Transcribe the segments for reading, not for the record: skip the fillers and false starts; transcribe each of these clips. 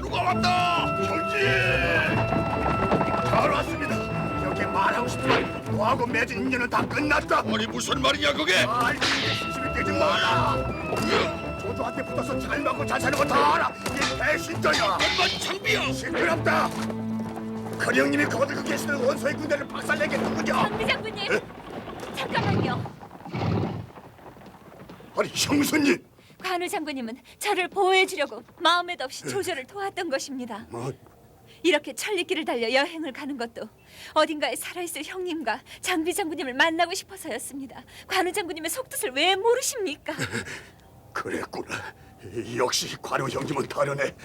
관우가 왔다. 형님, 잘 왔습니다. 이렇게 말하고 싶지만 너하고 맺은 인연은 다 끝났다. 아니 무슨 말이냐 그게? 알지, 시시를 떼지 마라. 조조한테 붙어서 잘 먹고 잘 사는 거 다 알아. 이게 배신자야. 엄마 장비야. 시끄럽다. 커리 형님이 거들고 계시는 원소의 군대를 박살내게 누구냐? 장비 장군님, 잠깐만요. 아니 형수님. 관우 장군님은 저를 보호해주려고 마음에도 없이 조조를 도왔던 것입니다. 뭐? 이렇게 천리길을 달려 여행을 가는 것도 어딘가에 살아있을 형님과 장비 장군님을 만나고 싶어서였습니다. 관우 장군님의 속뜻을 왜 모르십니까? 그랬구나. 역시 관우 형님은 다르네.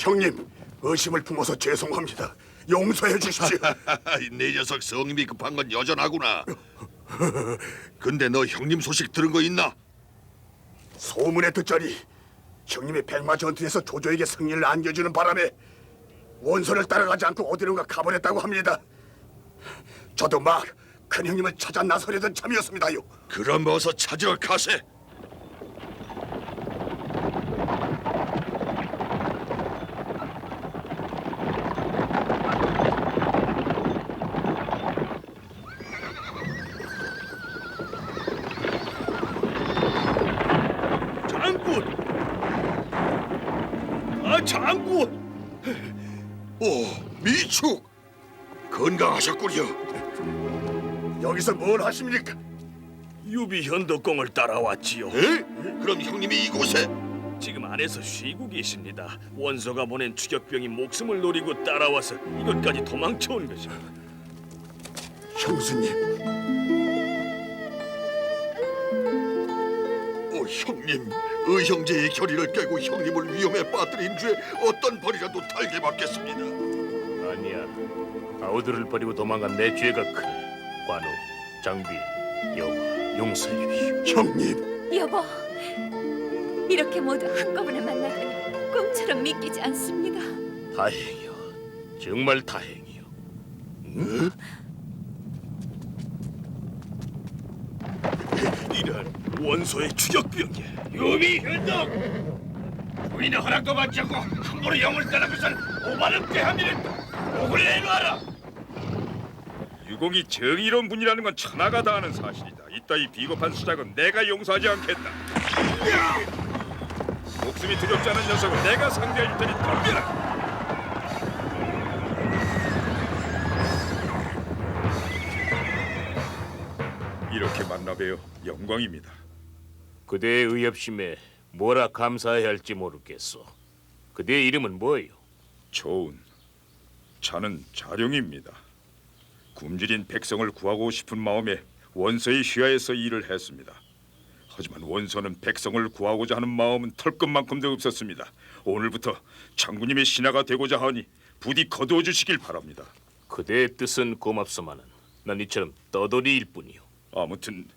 형님, 의심을 품어서 죄송합니다. 용서해 주십시오. 내 녀석 성님이 급한 건 여전하구나. 근데 너 형님 소식 들은 거 있나? 소문에 듣자니 형님이 백마 전투에서 조조에게 승리를 안겨주는 바람에 원소를 따라가지 않고 어디론가 가버렸다고 합니다. 저도 막 큰 형님을 찾아 나서려던 참이었습니다요. 그럼 어서 찾으러 가세. 장군! 장군! 오, 미축! 건강하셨군요. 여기서 뭘 하십니까? 유비 현덕공을 따라왔지요. 에? 그럼 형님이 이곳에? 지금 안에서 쉬고 계십니다. 원소가 보낸 추격병이 목숨을 노리고 따라와서 이것까지 도망쳐온 것입니다. 형수님, 오 형님, 의형제의 결의를 깨고 형님을 위험에 빠뜨린 죄 어떤 벌이라도 달게 받겠습니다. 아니야. 아우들을 버리고 도망간 내 죄가 크네. 관우, 장비, 여와, 용서해 주시오. 형님. 여보, 이렇게 모두 한꺼번에 만나다니 꿈처럼 믿기지 않습니다. 다행이요. 정말 다행이요. 이런 원소의 추격병이야. 유비 현덕! 부인의 허락도 받지 않고 함부로 영을 따라고선 오바를 꾀함이랬다. 목을 내놔라. 유공이 정의로운 분이라는 건 천하가 다 아는 사실이다. 이따위 비겁한 수작은 내가 용서하지 않겠다. 목숨이 두렵지 않은 녀석은 내가 상대해 줄 테니 덤벼라. 이렇게 만나뵈어 영광입니다. 그대의 의협심에 뭐라 감사해야 할지 모르겠소. 그대의 이름은 뭐예요? 좋은 자는 자룡입니다. 굶주린 백성을 구하고 싶은 마음에 원소의 휘하에서 일을 했습니다. 하지만 원소는 백성을 구하고자 하는 마음은 털끝만큼도 없었습니다. 오늘부터 장군님의 신하가 되고자 하니 부디 거두어 주시길 바랍니다. 그대의 뜻은 고맙소마는 난 이처럼 떠돌이일 뿐이요. 아무튼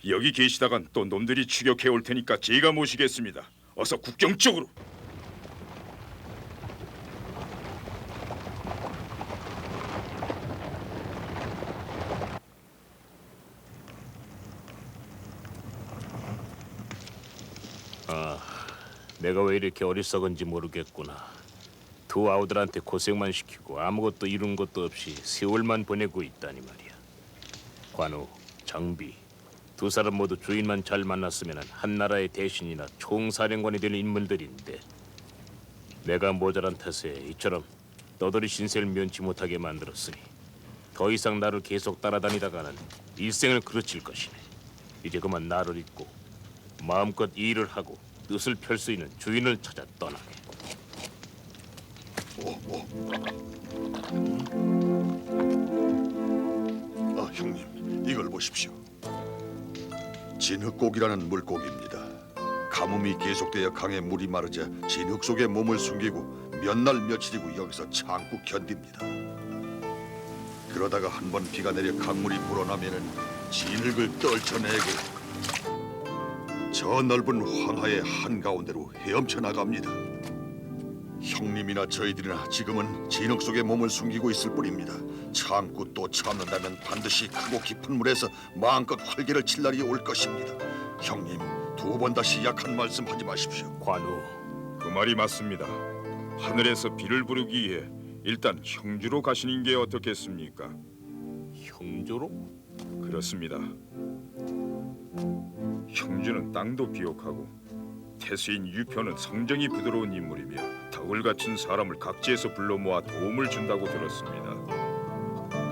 여기 계시다간 또 놈들이 추격해 올 테니까 제가 모시겠습니다. 어서 국경 쪽으로. 내가 왜 이렇게 어리석은지 모르겠구나. 두 아우들한테 고생만 시키고 아무것도 이룬 것도 없이 세월만 보내고 있다니 말이야. 관우, 장비 두 사람 모두 주인만 잘 만났으면 한 나라의 대신이나 총사령관이 될 인물들인데 내가 모자란 탓에 이처럼 떠돌이 신세를 면치 못하게 만들었으니 더 이상 나를 계속 따라다니다가는 일생을 그르칠 것이네. 이제 그만 나를 잊고 마음껏 일을 하고 뜻을 펼 수 있는 주인을 찾아 떠나게. 아 형님, 이걸 보십시오. 진흙곡이라는 물고기입니다. 가뭄이 계속되어 강에 물이 마르자 진흙 속에 몸을 숨기고 몇 날 며칠이고 여기서 참고 견딥니다. 그러다가 한 번 비가 내려 강물이 불어나면은 진흙을 떨쳐내고 저 넓은 황하의 한가운데로 헤엄쳐 나갑니다. 형님이나 저희들이나 지금은 진흙 속에 몸을 숨기고 있을 뿐입니다. 참고 또 참는다면 반드시 크고 깊은 물에서 마음껏 활개를 칠 날이 올 것입니다. 형님, 두 번 다시 약한 말씀 하지 마십시오. 관우, 그 말이 맞습니다. 하늘에서 비를 부르기 위해 일단 형주로 가시는 게 어떻겠습니까? 형조로? 그렇습니다. 형주는 땅도 비옥하고 태수인 유표는 성정이 부드러운 인물이며 덕을 갖춘 사람을 각지에서 불러 모아 도움을 준다고 들었습니다.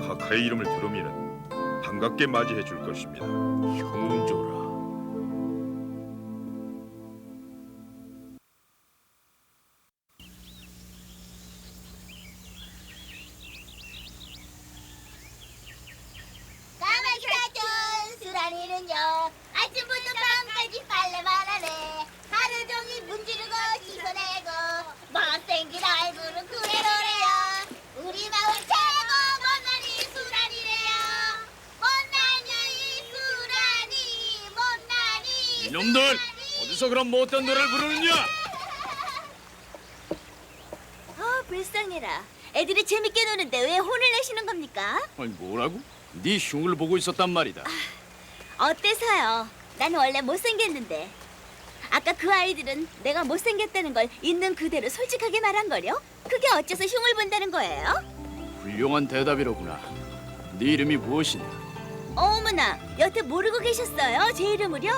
카카의 이름을 들으면 반갑게 맞이해 줄 것입니다. 형조라. 까마귀사촌 수란이는요 아침부터 밤까지 빨래만 하네. 하루 종일 문지르고 씻어내고 못생긴 얼굴은 그래로래요. 우리 마을 최고 못난이 수란이래요. 못난이 수란이 못난이 이놈들 수란이. 어디서 그런 못된 노래를 부르느냐? 불쌍해라. 애들이 재밌게 노는데 왜 혼을 내시는 겁니까? 아니 뭐라고? 네 흉을 보고 있었단 말이다. 어때서요? 난 원래 못생겼는데. 아까 그 아이들은 내가 못생겼다는 걸 있는 그대로 솔직하게 말한 거려? 그게 어째서 흉을 본다는 거예요? 훌륭한 대답이로구나. 네 이름이 무엇이냐? 어머나, 여태 모르고 계셨어요? 제 이름을요?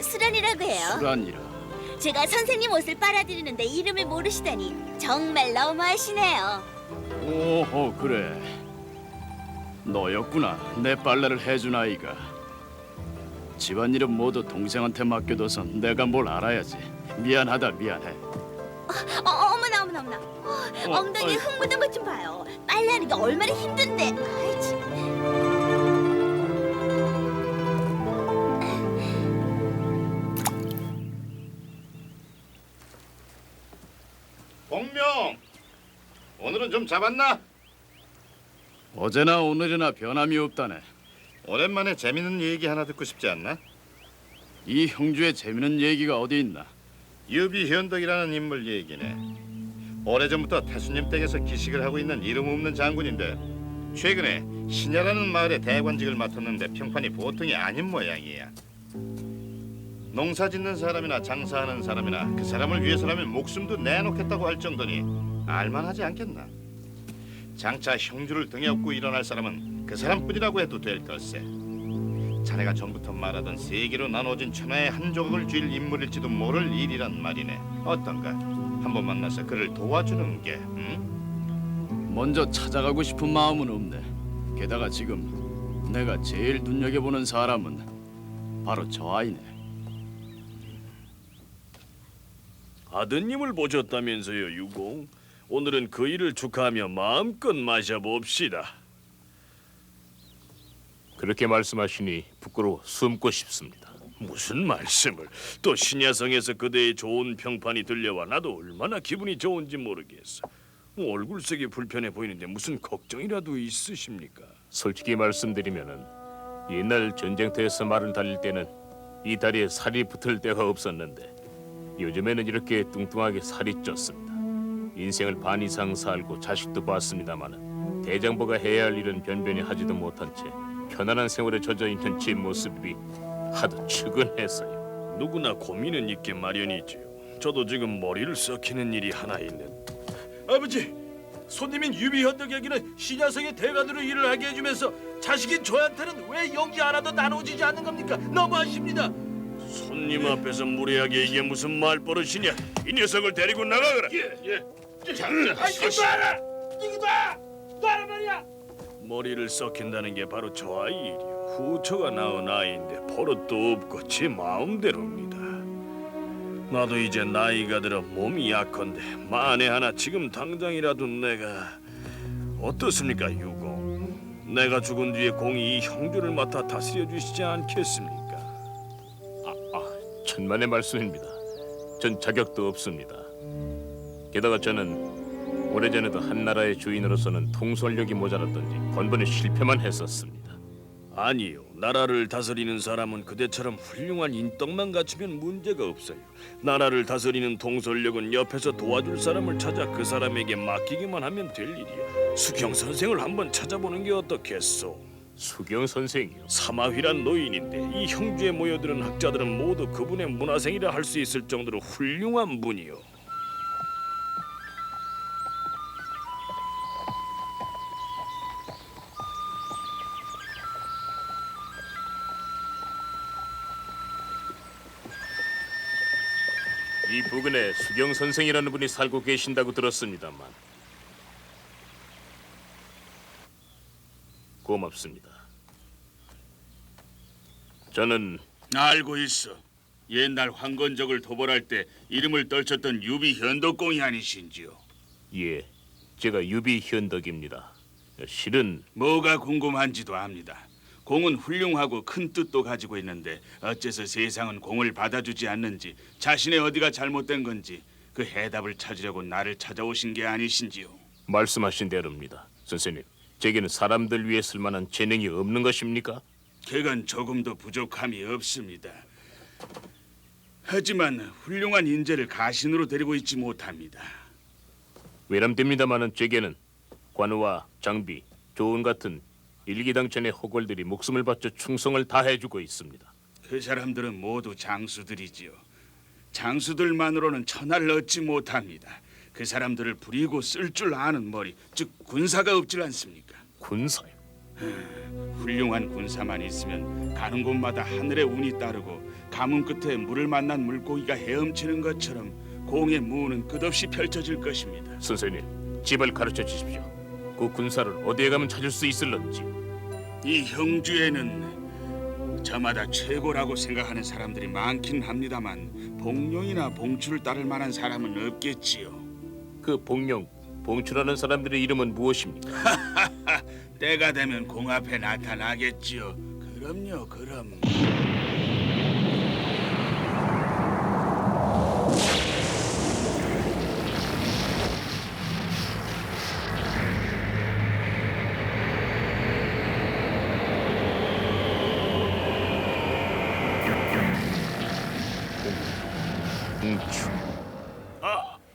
수란이라고 해요. 수란이라. 제가 선생님 옷을 빨아들이는데 이름을 모르시다니 정말 너무하시네요. 오호 그래. 너였구나. 내 빨래를 해준 아이가. 집안일은 모두 동생한테 맡겨둬서 내가 뭘 알아야지. 미안하다 미안해. 어머나 어머나 어머나. 엉덩이에 흙 묻은 것 좀 봐요. 빨래하는 게 얼마나 힘든데. 아이, 참. 공명, 오늘은 좀 잡았나? 어제나 오늘이나 변함이 없다네. 오랜만에 재밌는 얘기 하나 듣고 싶지 않나? 이 형주의 재미있는 얘기가 어디 있나? 유비현덕이라는 인물 얘기네. 오래전부터 태수님 댁에서 기식을 하고 있는 이름 없는 장군인데 최근에 신야라는 마을에 대관직을 맡았는데 평판이 보통이 아닌 모양이야. 농사 짓는 사람이나 장사하는 사람이나 그 사람을 위해서라면 목숨도 내놓겠다고 할 정도니 알만하지 않겠나? 장차 형주를 등에 업고 일어날 사람은 그 사람뿐이라고 해도 될 걸세. 자네가 전부터 말하던 세계로 나눠진 천하의 한 조각을 쥘 인물일지도 모를 일이란 말이네. 어떤가? 한번 만나서 그를 도와주는 게, 응? 먼저 찾아가고 싶은 마음은 없네. 게다가 지금 내가 제일 눈여겨보는 사람은 바로 저 아이네. 아드님을 보셨다면서요, 유공? 오늘은 그 일을 축하하며 마음껏 마셔봅시다. 그렇게 말씀하시니 부끄러워 숨고 싶습니다. 무슨 말씀을? 또 신야성에서 그대의 좋은 평판이 들려와 나도 얼마나 기분이 좋은지 모르겠어. 얼굴색이 불편해 보이는데 무슨 걱정이라도 있으십니까? 솔직히 말씀드리면은 옛날 전쟁터에서 말을 달릴 때는 이 다리에 살이 붙을 데가 없었는데 요즘에는 이렇게 뚱뚱하게 살이 쪘습니다. 인생을 반 이상 살고 자식도 봤습니다마는 대장부가 해야 할 일은 변변히 하지도 못한 채 편안한 생활에 젖어 있는 제 모습이 하도 측은해서요. 누구나 고민은 있게 마련이지요. 저도 지금 머리를 썩히는 일이 하나 있는. 아버지, 손님인 유비현덕에게는 신야성의 대관으로 일을 하게 해주면서 자식인 저한테는 왜 연기 하나도 나눠지지 않는 겁니까? 너무하십니다. 손님 앞에서 무례하게 이게 무슨 말버릇이냐? 이 녀석을 데리고 나가거라. 이거 놔라! 이거 놔! 놔라 말이야! 머리를 썩힌다는 게 바로 저 아이 일이요. 후처가 낳은 아이인데 버릇도 없고 제 마음대로입니다. 나도 이제 나이가 들어 몸이 약한데 만에 하나 지금 당장이라도 내가 어떻습니까, 유공? 내가 죽은 뒤에 공이 이 형주를 맡아 다스려 주시지 않겠습니까? 천만의 말씀입니다. 전 자격도 없습니다. 게다가 저는 오래전에도 한 나라의 주인으로서는 통솔력이 모자랐던지 번번이 실패만 했었습니다. 아니요, 나라를 다스리는 사람은 그대처럼 훌륭한 인덕만 갖추면 문제가 없어요. 나라를 다스리는 통솔력은 옆에서 도와줄 사람을 찾아 그 사람에게 맡기기만 하면 될 일이야. 수경 선생을 한번 찾아보는 게 어떻겠소? 수경 선생이요? 사마휘란 노인인데 이 형주에 모여드는 학자들은 모두 그분의 문화생이라 할 수 있을 정도로 훌륭한 분이요. 이 부근에 수경 선생이라는 분이 살고 계신다고 들었습니다만 고맙습니다. 저는 알고 있어. 옛날 황건적을 도벌할 때 이름을 떨쳤던 유비 현덕공이 아니신지요? 예, 제가 유비현덕입니다. 실은 뭐가 궁금한지도 압니다. 공은 훌륭하고 큰 뜻도 가지고 있는데 어째서 세상은 공을 받아주지 않는지, 자신의 어디가 잘못된 건지 그 해답을 찾으려고 나를 찾아오신 게 아니신지요? 말씀하신 대로입니다. 선생님, 제게는 사람들 위해 쓸만한 재능이 없는 것입니까? 그건 조금도 부족함이 없습니다. 하지만 훌륭한 인재를 가신으로 데리고 있지 못합니다. 외람됩니다마는 제게는 관우와 장비, 조은 같은 일기당천의 호걸들이 목숨을 바쳐 충성을 다해주고 있습니다. 그 사람들은 모두 장수들이지요. 장수들만으로는 천하를 얻지 못합니다. 그 사람들을 부리고 쓸 줄 아는 머리, 즉 군사가 없질 않습니까? 군사요? 훌륭한 군사만 있으면 가는 곳마다 하늘의 운이 따르고 가문 끝에 물을 만난 물고기가 헤엄치는 것처럼 공의 무는 끝없이 펼쳐질 것입니다. 선생님, 집을 가르쳐 주십시오. 그 군사를 어디에 가면 찾을 수 있을런지. 이 형주에는 저마다 최고라고 생각하는 사람들이 많긴 합니다만 봉룡이나 봉추를 따를 만한 사람은 없겠지요. 그 봉룡, 봉추라는 사람들의 이름은 무엇입니까? 때가 되면 공 앞에 나타나겠지요. 그럼요, 그럼. 봉추.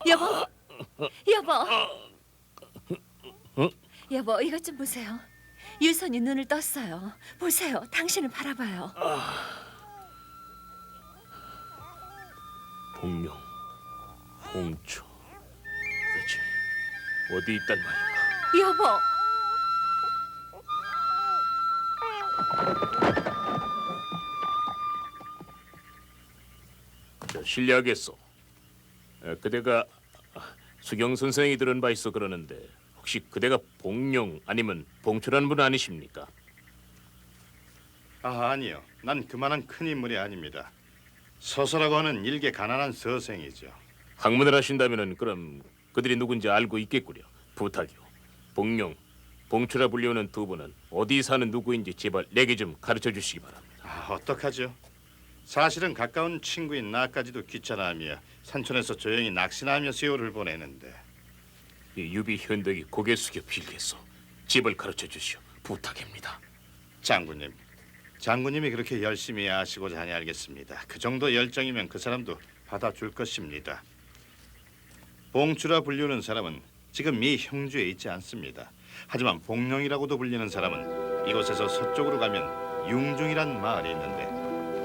여보, 여보, 여보, 이것 좀 보세요. 유선이 눈을 떴어요. 보세요, 당신을 바라봐요. 봉룡, 봉추. 대체 어디 있단 말인가? 여보, 실례하겠소. 그대가 수경 선생이 들은 바 있어 그러는데 혹시 그대가 봉룡 아니면 봉추라는 분 아니십니까? 아니요. 난 그만한 큰 인물이 아닙니다. 서서라고 하는 일개 가난한 서생이죠. 학문을 하신다면은 그럼 그들이 누군지 알고 있겠구려. 부탁이요. 봉룡, 봉추라 불리우는 두 분은 어디 사는 누구인지 제발 내게 좀 가르쳐 주시기 바랍니다. 어떡하죠? 사실은 가까운 친구인 나까지도 귀찮아하며 산촌에서 조용히 낚시나 하며 세월을 보내는데 이 유비 현덕이 고개 숙여 빌겠소. 집을 가르쳐 주시오. 부탁입니다. 장군님이 그렇게 열심히 하시고자 하니 알겠습니다. 그 정도 열정이면 그 사람도 받아줄 것입니다. 봉추라 불리우는 사람은 지금 이 형주에 있지 않습니다. 하지만 봉룡이라고도 불리는 사람은 이곳에서 서쪽으로 가면 융중이란 마을이 있는데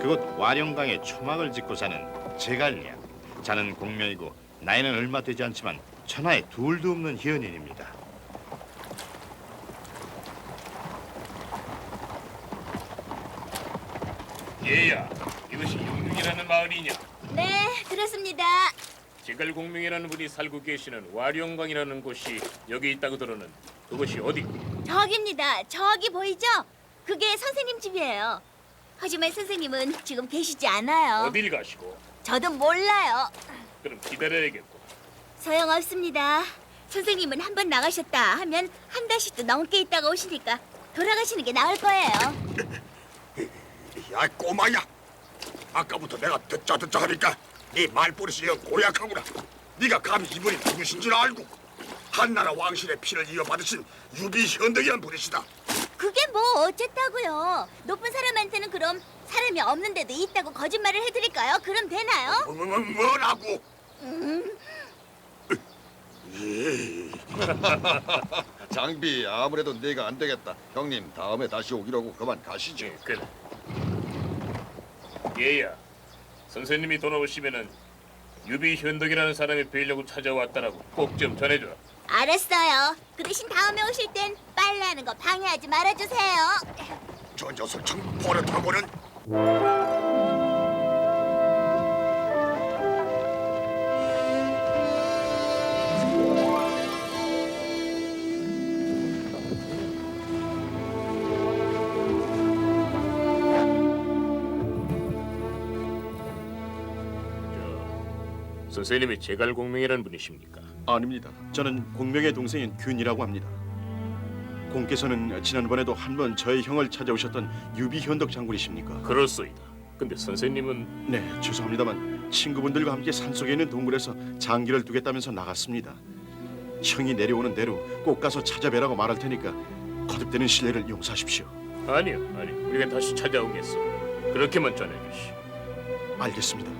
그곳 와룡강에 초막을 짓고 사는 제갈량. 자는 공명이고 나이는 얼마 되지 않지만 천하에 둘도 없는 희연인입니다. 얘야, 이것이 융중이라는 마을이냐? 네, 그렇습니다. 제갈공명이라는 분이 살고 계시는 와룡강이라는 곳이 여기 있다고 들었는데 그곳이 어디? 저기입니다. 저기 보이죠? 그게 선생님 집이에요. 하지만 선생님은 지금 계시지 않아요. 어딜 가시고? 저도 몰라요. 그럼 기다려야겠고. 소용없습니다. 선생님은 한 번 나가셨다 하면 한 달씩도 넘게 있다가 오시니까 돌아가시는 게 나을 거예요. 야 꼬마야, 아까부터 내가 듣자 하니까 네 말버릇이 영 고약하구나. 네가 감히 이분이 누구신 줄 알고 한나라 왕실의 피를 이어받으신 유비현덕이란 분이시다. 그게 뭐 어쨌다고요? 높은 사람한테는 그럼 사람이 없는데도 있다고 거짓말을 해드릴까요? 그럼 되나요? 뭐라고? 장비 아무래도 네가 안 되겠다. 형님 다음에 다시 오기라고 그만 가시죠. 그래. 얘야, 선생님이 돌아오시면은 유비 현덕이라는 사람이 뵈려고 찾아왔다라고 꼭 좀 전해줘라. 알았어요. 그 대신 다음에 오실 땐 빨래하는 거 방해하지 말아주세요. 저 녀석 참 버릇하고는. 선생님이 제갈공명이라는 분이십니까? 아닙니다. 저는 공명의 동생인 균이라고 합니다. 공께서는 지난번에도 한 번 저의 형을 찾아오셨던 유비현덕 장군이십니까? 그렇소이다. 근데 선생님은 네, 죄송합니다만 친구분들과 함께 산속에 있는 동굴에서 장기를 두겠다면서 나갔습니다. 형이 내려오는 대로 꼭 가서 찾아뵈라고 말할 테니까 거듭되는 실례를 용서하십시오. 아니요. 우리가 다시 찾아오겠소. 그렇게만 전해주시오. 알겠습니다.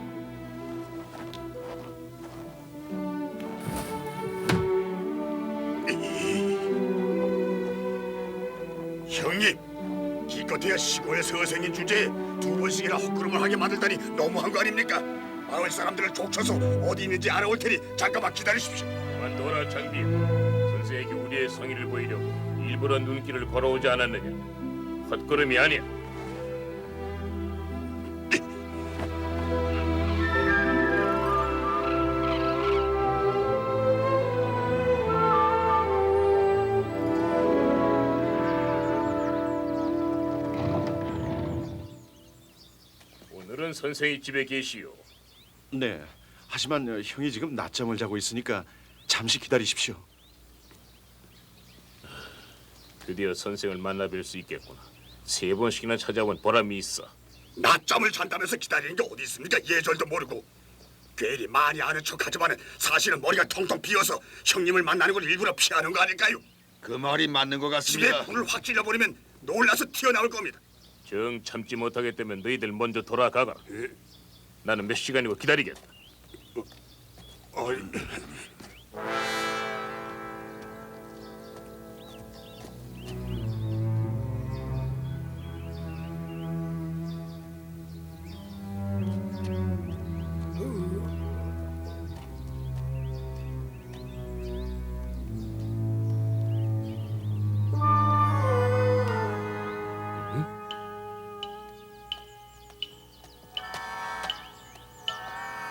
형님, 기껏해야 시골에서 어생인 주제에 두 번씩이나 헛걸음을 하게 만들다니 너무한 거 아닙니까? 마을 사람들을 족쳐서 어디 있는지 알아올 테니 잠깐만 기다리십시오. 그만둬라 장비. 선생에게 우리의 성의를 보이려고 일부러 눈길을 걸어오지 않았느냐? 헛걸음이 아니야. 오늘은 선생이 집에 계시오. 네, 하지만 형이 지금 낮잠을 자고 있으니까 잠시 기다리십시오. 드디어 선생을 만나뵐 수 있겠구나. 3번씩이나 찾아온 보람이 있어. 낮잠을 잔다면서 기다리는 게 어디 있습니까? 예절도 모르고. 괜히 많이 아는 척하지만 사실은 머리가 텅텅 비어서 형님을 만나는 걸 일부러 피하는 거 아닐까요? 그 말이 맞는 것 집에 같습니다. 불을 확 질러버리면 놀라서 튀어나올 겁니다. 정 참지 못하겠다면 너희들 먼저 돌아가거라. 나는 몇 시간이고 기다리겠다.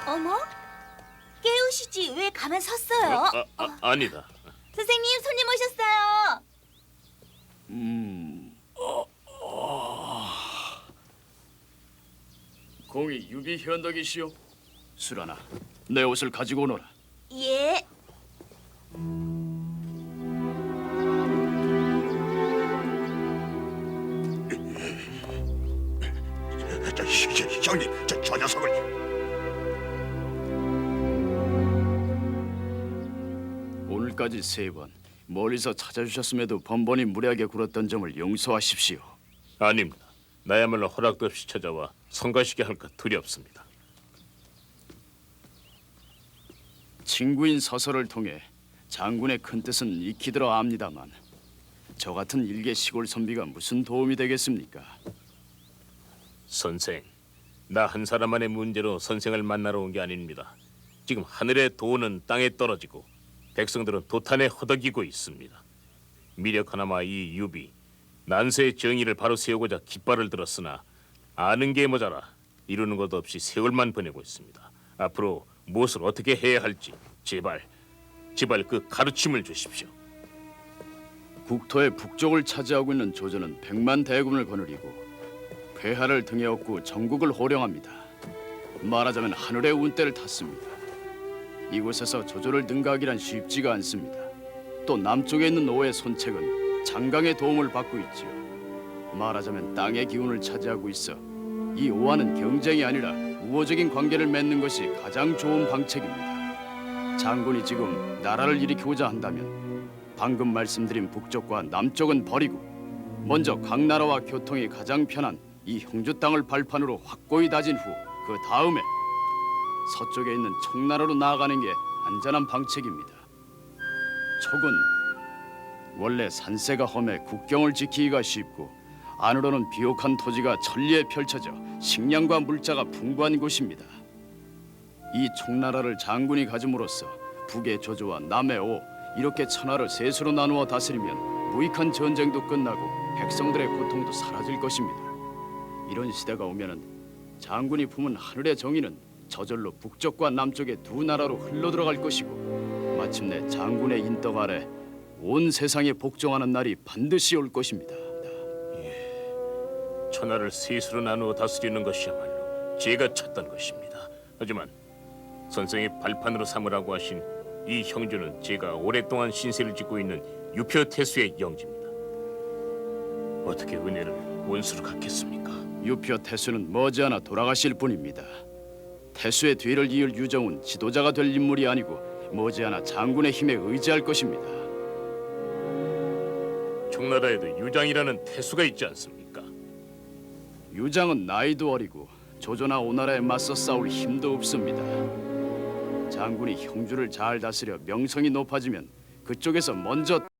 어머? 깨우시지 왜 가만 섰어요? 아니다. 선생님 손님 오셨어요. 공이 유비현덕이시오. 수라나, 내 옷을 가지고 오너라. 예. 형님, 저 녀석을 오늘까지 3번 멀리서 찾아주셨음에도 번번이 무례하게 굴었던 점을 용서하십시오. 아닙니다. 나야말로 허락도 없이 찾아와 성가시게 할까 두렵습니다. 친구인 서서를 통해 장군의 큰 뜻은 익히들어 압니다만 저 같은 일개 시골 선비가 무슨 도움이 되겠습니까? 선생, 나 한 사람만의 문제로 선생을 만나러 온 게 아닙니다. 지금 하늘의 도는 땅에 떨어지고 백성들은 도탄에 허덕이고 있습니다. 미력 하나마 이 유비, 난세의 정의를 바로 세우고자 깃발을 들었으나 아는 게 모자라 이루는 것 없이 세월만 보내고 있습니다. 앞으로 무엇을 어떻게 해야 할지 제발 그 가르침을 주십시오. 국토의 북쪽을 차지하고 있는 조조는 100만 대군을 거느리고 괴하를 등에 업고 전국을 호령합니다. 말하자면 하늘의 운대를 탔습니다. 이곳에서 조조를 능가하기란 쉽지가 않습니다. 또 남쪽에 있는 오의 손책은 장강의 도움을 받고 있지요. 말하자면 땅의 기운을 차지하고 있어 이 오와는 경쟁이 아니라 우호적인 관계를 맺는 것이 가장 좋은 방책입니다. 장군이 지금 나라를 일으키고자 한다면 방금 말씀드린 북쪽과 남쪽은 버리고 먼저 각 나라와 교통이 가장 편한 이 형주 땅을 발판으로 확고히 다진 후 그 다음에 서쪽에 있는 청나라로 나아가는 게 안전한 방책입니다. 촉은 원래 산세가 험해 국경을 지키기가 쉽고 안으로는 비옥한 토지가 천리에 펼쳐져 식량과 물자가 풍부한 곳입니다. 이 총나라를 장군이 가짐으로써 북의 조조와 남의 오 이렇게 천하를 셋으로 나누어 다스리면 무익한 전쟁도 끝나고 백성들의 고통도 사라질 것입니다. 이런 시대가 오면은 장군이 품은 하늘의 정의는 저절로 북쪽과 남쪽의 두 나라로 흘러들어갈 것이고 마침내 장군의 인덕 아래 온 세상에 복종하는 날이 반드시 올 것입니다. 천하를 셋으로 나누어 다스리는 것이야말로 제가 찾던 것입니다. 하지만 선생의 발판으로 삼으라고 하신 이 형주는 제가 오랫동안 신세를 짓고 있는 유표 태수의 영지입니다. 어떻게 은혜를 원수로 갚겠습니까? 유표 태수는 머지않아 돌아가실 분입니다. 태수의 뒤를 이을 유정은 지도자가 될 인물이 아니고 머지않아 장군의 힘에 의지할 것입니다. 청나라에도 유장이라는 태수가 있지 않습니까? 유장은 나이도 어리고 조조나 오나라에 맞서 싸울 힘도 없습니다. 장군이 형주를 잘 다스려 명성이 높아지면 그쪽에서 먼저